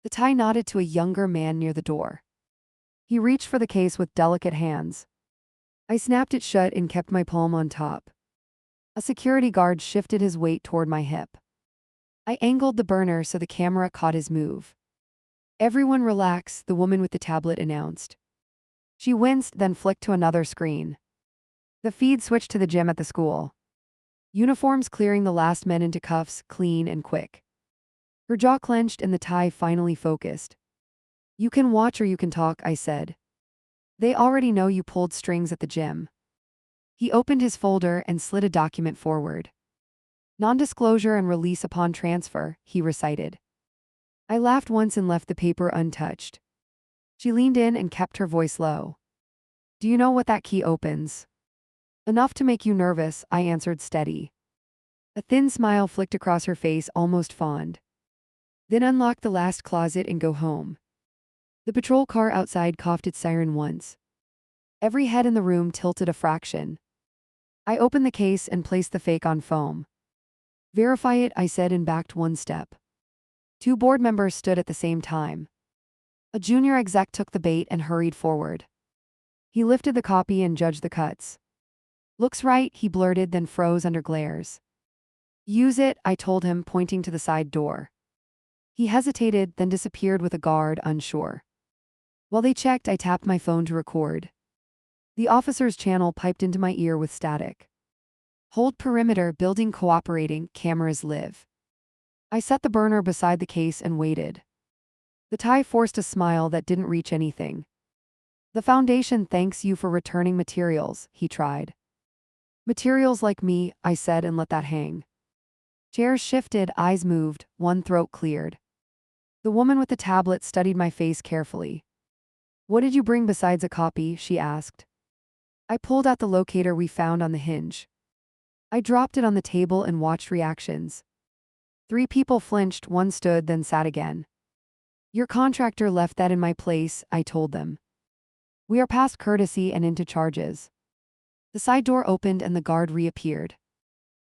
The tie nodded to a younger man near the door. He reached for the case with delicate hands. I snapped it shut and kept my palm on top. A security guard shifted his weight toward my hip. I angled the burner so the camera caught his move. Everyone relax, the woman with the tablet announced. She winced, then flicked to another screen. The feed switched to the gym at the school. Uniforms clearing the last men into cuffs, clean and quick. Her jaw clenched and the tie finally focused. You can watch or you can talk, I said. They already know you pulled strings at the gym. He opened his folder and slid a document forward. Non-disclosure and release upon transfer, he recited. I laughed once and left the paper untouched. She leaned in and kept her voice low. Do you know what that key opens? Enough to make you nervous, I answered steady. A thin smile flicked across her face, almost fond. Then unlock the last closet and go home. The patrol car outside coughed its siren once. Every head in the room tilted a fraction. I opened the case and placed the fake on foam. Verify it, I said and backed one step. 2 board members stood at the same time. A junior exec took the bait and hurried forward. He lifted the copy and judged the cuts. Looks right, he blurted, then froze under glares. Use it, I told him, pointing to the side door. He hesitated, then disappeared with a guard, unsure. While they checked, I tapped my phone to record. The officer's channel piped into my ear with static. Hold perimeter, building cooperating, cameras live. I set the burner beside the case and waited. The tie forced a smile that didn't reach anything. The Foundation thanks you for returning materials, he tried. Materials like me, I said and let that hang. Chairs shifted, eyes moved, one throat cleared. The woman with the tablet studied my face carefully. What did you bring besides a copy, she asked. I pulled out the locator we found on the hinge. I dropped it on the table and watched reactions. 3 people flinched, one stood, then sat again. Your contractor left that in my place, I told them. We are past courtesy and into charges. The side door opened and the guard reappeared.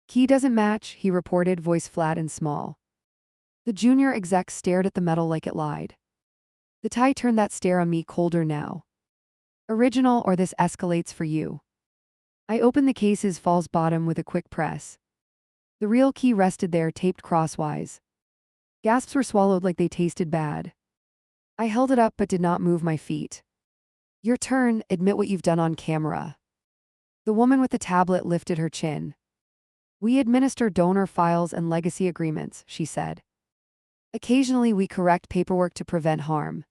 Key doesn't match, he reported, voice flat and small. The junior exec stared at the metal like it lied. The tie turned that stare on me, colder now. Original or this escalates for you. I opened the case's false bottom with a quick press. The real key rested there, taped crosswise. Gasps were swallowed like they tasted bad. I held it up but did not move my feet. Your turn, admit what you've done on camera. The woman with the tablet lifted her chin. We administer donor files and legacy agreements, she said. Occasionally we correct paperwork to prevent harm.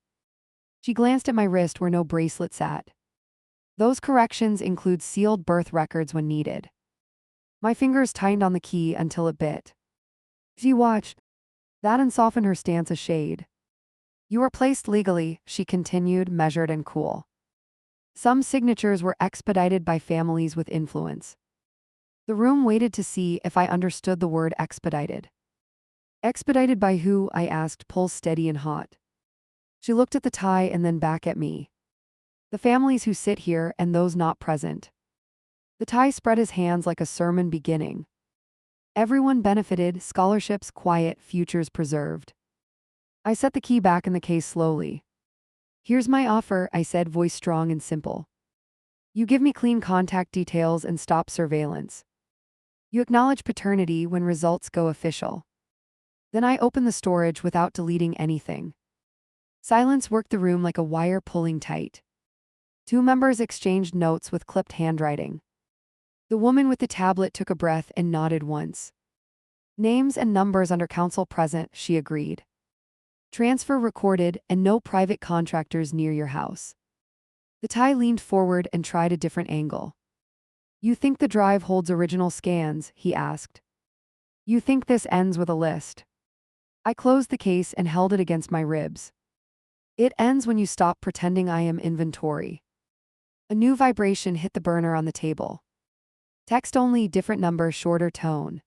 She glanced at my wrist where no bracelet sat. Those corrections include sealed birth records when needed. My fingers tightened on the key until it bit. She watched. That and softened her stance a shade. You were placed legally, she continued, measured and cool. Some signatures were expedited by families with influence. The room waited to see if I understood the word expedited. Expedited by who? I asked, pulse steady and hot. She looked at the tie and then back at me. The families who sit here and those not present. The tie spread his hands like a sermon beginning. Everyone benefited, scholarships quiet, futures preserved. I set the key back in the case slowly. Here's my offer, I said, voice strong and simple. You give me clean contact details and stop surveillance. You acknowledge paternity when results go official. Then I open the storage without deleting anything. Silence worked the room like a wire pulling tight. Two members exchanged notes with clipped handwriting. The woman with the tablet took a breath and nodded once. Names and numbers under counsel present, she agreed. Transfer recorded and no private contractors near your house. The tie leaned forward and tried a different angle. You think the drive holds original scans? He asked. You think this ends with a list? I closed the case and held it against my ribs. It ends when you stop pretending I am inventory. A new vibration hit the burner on the table. Text only, different number, shorter tone.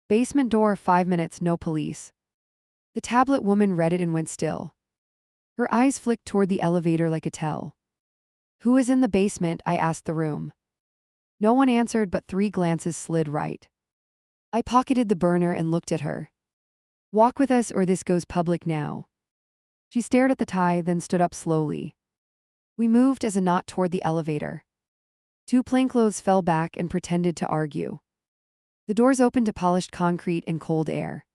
Basement door, 5 minutes, no police. The tablet woman read it and went still. Her eyes flicked toward the elevator like a tell. Who is in the basement? I asked the room. No one answered, but 3 glances slid right. I pocketed the burner and looked at her. Walk with us or this goes public now. She stared at the tie, then stood up slowly. We moved as a knot toward the elevator. 2 plainclothes fell back and pretended to argue. The doors opened to polished concrete and cold air.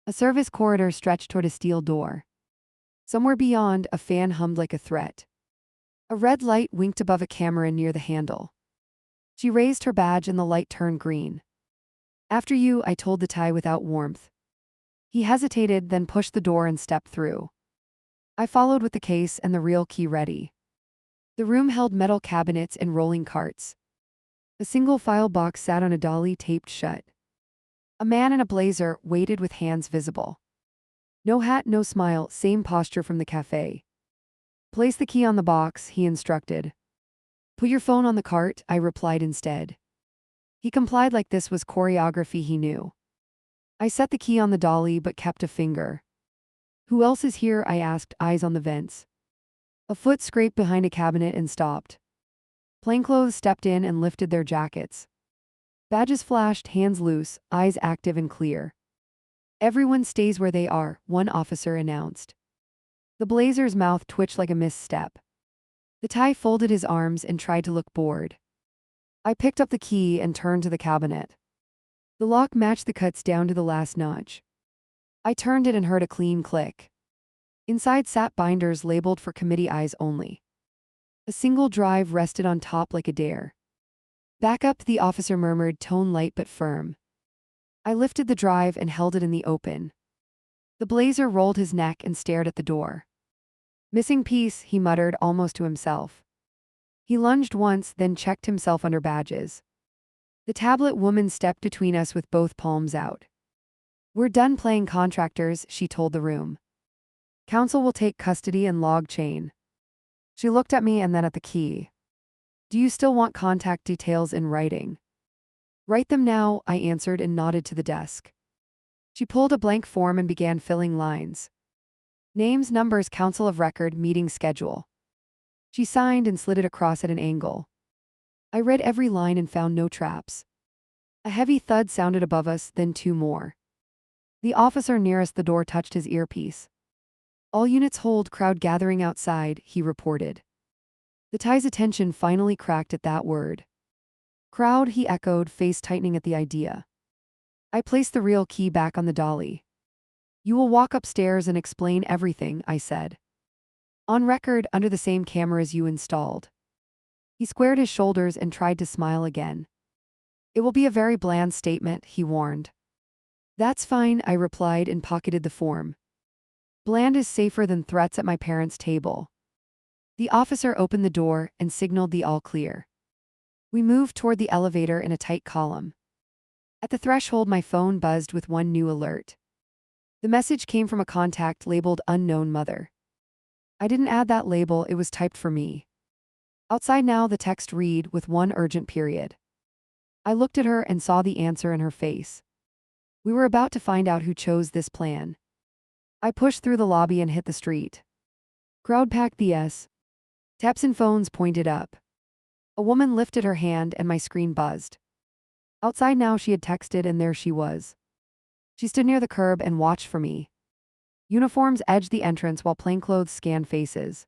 A service corridor stretched toward a steel door. Somewhere beyond, a fan hummed like a threat. A red light winked above a camera near the handle. She raised her badge and the light turned green. After you, I told the tie without warmth. He hesitated, then pushed the door and stepped through. I followed with the case and the real key ready. The room held metal cabinets and rolling carts. A single file box sat on a dolly taped shut. A man in a blazer waited with hands visible. No hat, no smile, same posture from the cafe. Place the key on the box, he instructed. Put your phone on the cart, I replied instead. He complied like this was choreography he knew. I set the key on the dolly but kept a finger. Who else is here? I asked, eyes on the vents. A foot scraped behind a cabinet and stopped. Plainclothes stepped in and lifted their jackets. Badges flashed, hands loose, eyes active and clear. Everyone stays where they are, one officer announced. The blazer's mouth twitched like a misstep. The tie folded his arms and tried to look bored. I picked up the key and turned to the cabinet. The lock matched the cuts down to the last notch. I turned it and heard a clean click. Inside sat binders labeled for committee eyes only. A single drive rested on top like a dare. Back up, the officer murmured, tone light but firm. I lifted the drive and held it in the open. The blazer rolled his neck and stared at the door. Missing piece, he muttered almost to himself. He lunged once, then checked himself under badges. The tablet woman stepped between us with both palms out. We're done playing contractors, she told the room. Counsel will take custody and log chain. She looked at me and then at the key. Do you still want contact details in writing? Write them now, I answered and nodded to the desk. She pulled a blank form and began filling lines. Names, numbers, counsel of record, meeting schedule. She signed and slid it across at an angle. I read every line and found no traps. A heavy thud sounded above us, then 2 more. The officer nearest the door touched his earpiece. All units hold, crowd gathering outside, he reported. The tie's attention finally cracked at that word. Crowd, he echoed, face tightening at the idea. I placed the real key back on the dolly. You will walk upstairs and explain everything, I said. On record, under the same cameras you installed. He squared his shoulders and tried to smile again. It will be a very bland statement, he warned. That's fine, I replied and pocketed the form. Bland is safer than threats at my parents' table. The officer opened the door and signaled the all clear. We moved toward the elevator in a tight column. At the threshold, my phone buzzed with one new alert. The message came from a contact labeled Unknown Mother. I didn't add that label, it was typed for me. Outside now, the text read with one urgent period. I looked at her and saw the answer in her face. We were about to find out who chose this plan. I pushed through the lobby and hit the street. Crowd packed the S. Taps and phones pointed up. A woman lifted her hand and my screen buzzed. Outside now, she had texted and there she was. She stood near the curb and watched for me. Uniforms edged the entrance while plainclothes scanned faces.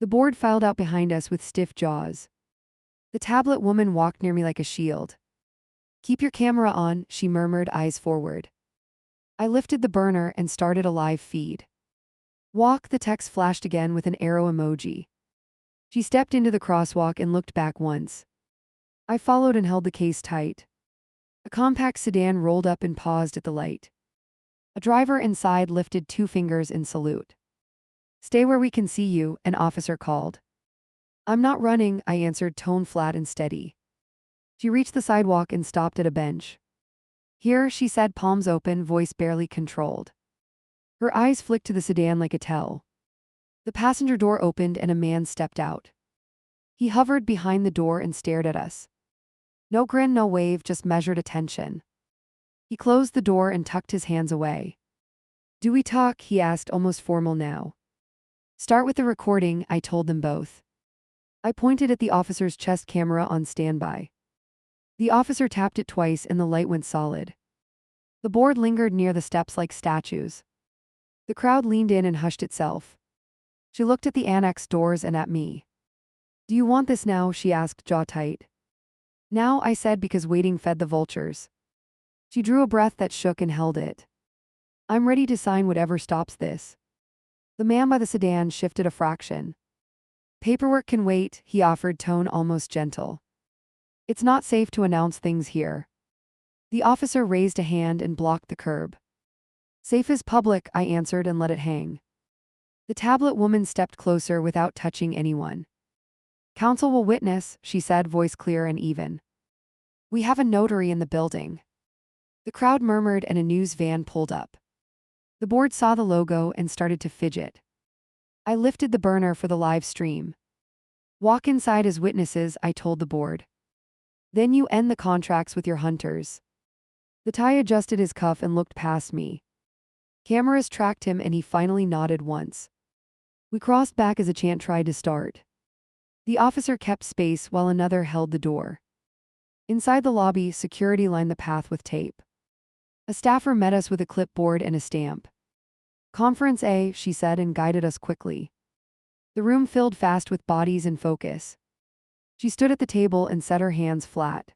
The board filed out behind us with stiff jaws. The tablet woman walked near me like a shield. "Keep your camera on," she murmured, eyes forward. I lifted the burner and started a live feed. "Walk," the text flashed again with an arrow emoji. She stepped into the crosswalk and looked back once. I followed and held the case tight. A compact sedan rolled up and paused at the light. A driver inside lifted 2 fingers in salute. "Stay where we can see you," an officer called. "I'm not running," I answered, tone flat and steady. She reached the sidewalk and stopped at a bench. "Here," she said, palms open, voice barely controlled. Her eyes flicked to the sedan like a tell. The passenger door opened and a man stepped out. He hovered behind the door and stared at us. No grin, no wave, just measured attention. He closed the door and tucked his hands away. "Do we talk?" he asked, almost formal now. "Start with the recording," I told them both. I pointed at the officer's chest camera on standby. The officer tapped it twice and the light went solid. The board lingered near the steps like statues. The crowd leaned in and hushed itself. She looked at the annex doors and at me. "Do you want this now?" she asked, jaw tight. "Now," I said, because waiting fed the vultures. She drew a breath that shook and held it. "I'm ready to sign whatever stops this." The man by the sedan shifted a fraction. "Paperwork can wait," he offered, tone almost gentle. "It's not safe to announce things here." The officer raised a hand and blocked the curb. "Safe is public," I answered and let it hang. The tablet woman stepped closer without touching anyone. "Counsel will witness," she said, voice clear and even. "We have a notary in the building." The crowd murmured and a news van pulled up. The board saw the logo and started to fidget. I lifted the burner for the live stream. "Walk inside as witnesses," I told the board. "Then you end the contracts with your hunters." The Thai adjusted his cuff and looked past me. Cameras tracked him and he finally nodded once. We crossed back as a chant tried to start. The officer kept space while another held the door. Inside the lobby, security lined the path with tape. A staffer met us with a clipboard and a stamp. "Conference A," she said and guided us quickly. The room filled fast with bodies in focus. She stood at the table and set her hands flat.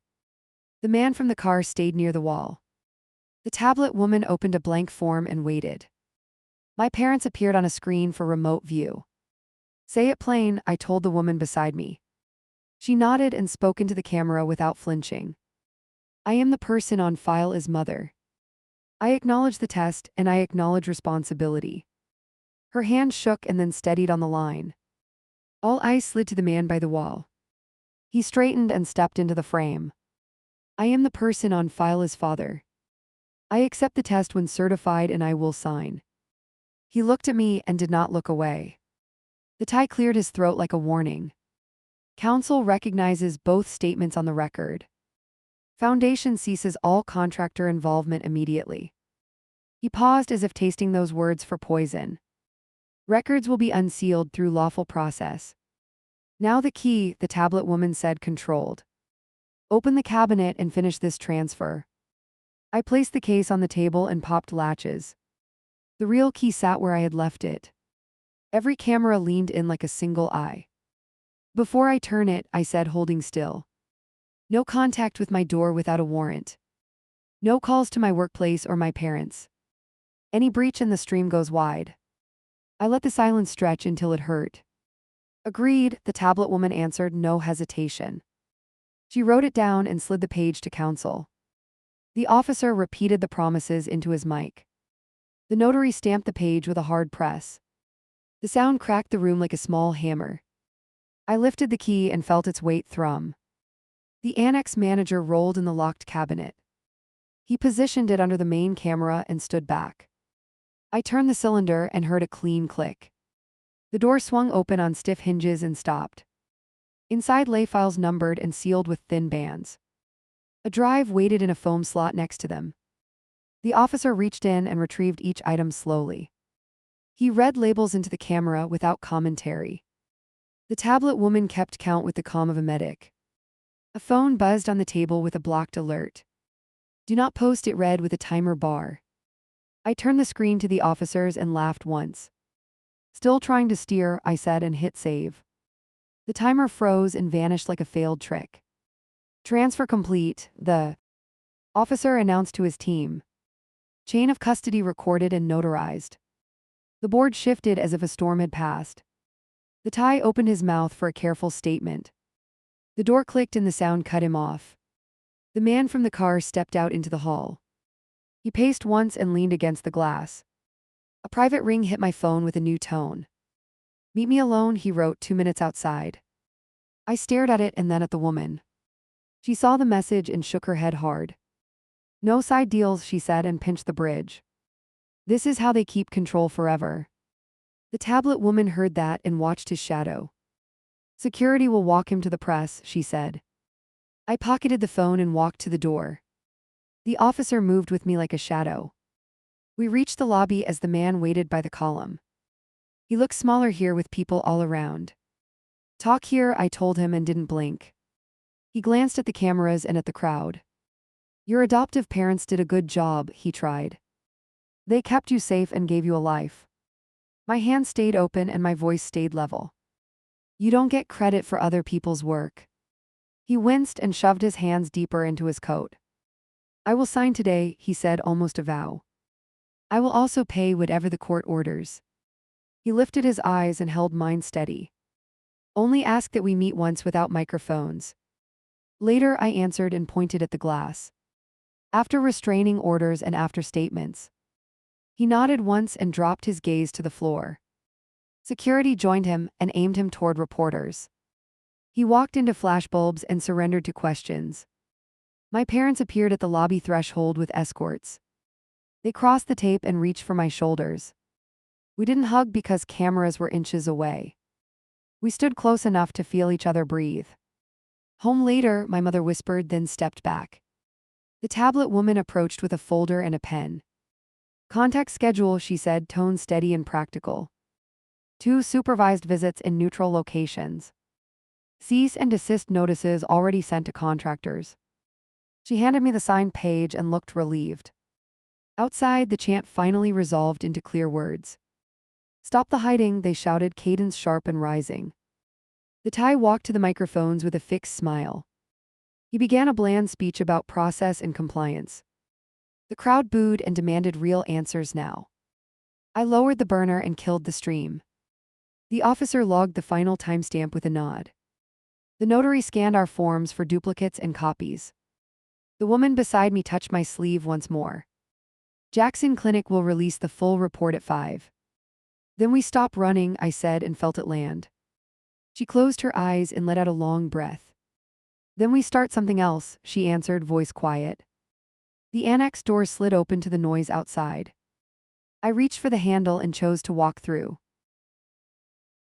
The man from the car stayed near the wall. The tablet woman opened a blank form and waited. My parents appeared on a screen for remote view. "Say it plain," I told the woman beside me. She nodded and spoke into the camera without flinching. "I am the person on file as mother. I acknowledge the test and I acknowledge responsibility." Her hand shook and then steadied on the line. All eyes slid to the man by the wall. He straightened and stepped into the frame. "I am the person on file as father. I accept the test when certified and I will sign." He looked at me and did not look away. The Thai cleared his throat like a warning. "Counsel recognizes both statements on the record. Foundation ceases all contractor involvement immediately." He paused as if tasting those words for poison. "Records will be unsealed through lawful process." "Now the key," the tablet woman said, controlled. "Open the cabinet and finish this transfer." I placed the case on the table and popped latches. The real key sat where I had left it. Every camera leaned in like a single eye. "Before I turn it," I said, holding still. "No contact with my door without a warrant. No calls to my workplace or my parents. Any breach and the stream goes wide." I let the silence stretch until it hurt. "Agreed," the tablet woman answered, no hesitation. She wrote it down and slid the page to counsel. The officer repeated the promises into his mic. The notary stamped the page with a hard press. The sound cracked the room like a small hammer. I lifted the key and felt its weight thrum. The annex manager rolled in the locked cabinet. He positioned it under the main camera and stood back. I turned the cylinder and heard a clean click. The door swung open on stiff hinges and stopped. Inside lay files numbered and sealed with thin bands. A drive waited in a foam slot next to them. The officer reached in and retrieved each item slowly. He read labels into the camera without commentary. The tablet woman kept count with the calm of a medic. A phone buzzed on the table with a blocked alert. Do not post, it read with a timer bar. I turned the screen to the officers and laughed once. Still trying to steer, I said, and hit save. The timer froze and vanished like a failed trick. Transfer complete, the officer announced to his team. Chain of custody recorded and notarized. The board shifted as if a storm had passed. The Thai opened his mouth for a careful statement. The door clicked and the sound cut him off. The man from the car stepped out into the hall. He paced once and leaned against the glass. A private ring hit my phone with a new tone. Meet me alone, he wrote 2 minutes outside. I stared at it and then at the woman. She saw the message and shook her head hard. No side deals, she said, and pinched the bridge. This is how they keep control forever. The tablet woman heard that and watched his shadow. Security will walk him to the press, she said. I pocketed the phone and walked to the door. The officer moved with me like a shadow. We reached the lobby as the man waited by the column. He looked smaller here with people all around. Talk here, I told him and didn't blink. He glanced at the cameras and at the crowd. Your adoptive parents did a good job, he tried. They kept you safe and gave you a life. My hand stayed open and my voice stayed level. You don't get credit for other people's work. He winced and shoved his hands deeper into his coat. I will sign today, he said, almost a vow. I will also pay whatever the court orders. He lifted his eyes and held mine steady. Only ask that we meet once without microphones. Later, I answered and pointed at the glass. After restraining orders and after statements. He nodded once and dropped his gaze to the floor. Security joined him and aimed him toward reporters. He walked into flashbulbs and surrendered to questions. My parents appeared at the lobby threshold with escorts. They crossed the tape and reached for my shoulders. We didn't hug because cameras were inches away. We stood close enough to feel each other breathe. Home later, my mother whispered, then stepped back. The tablet woman approached with a folder and a pen. Contact schedule, she said, tone steady and practical. 2 supervised visits in neutral locations. Cease and desist notices already sent to contractors. She handed me the signed page and looked relieved. Outside, the chant finally resolved into clear words. Stop the hiding, they shouted, cadence sharp and rising. The Thai walked to the microphones with a fixed smile. He began a bland speech about process and compliance. The crowd booed and demanded real answers now. I lowered the burner and killed the stream. The officer logged the final timestamp with a nod. The notary scanned our forms for duplicates and copies. The woman beside me touched my sleeve once more. Jackson Clinic will release the full report at 5. Then we stop running, I said, and felt it land. She closed her eyes and let out a long breath. Then we start something else, she answered, voice quiet. The annex door slid open to the noise outside. I reached for the handle and chose to walk through.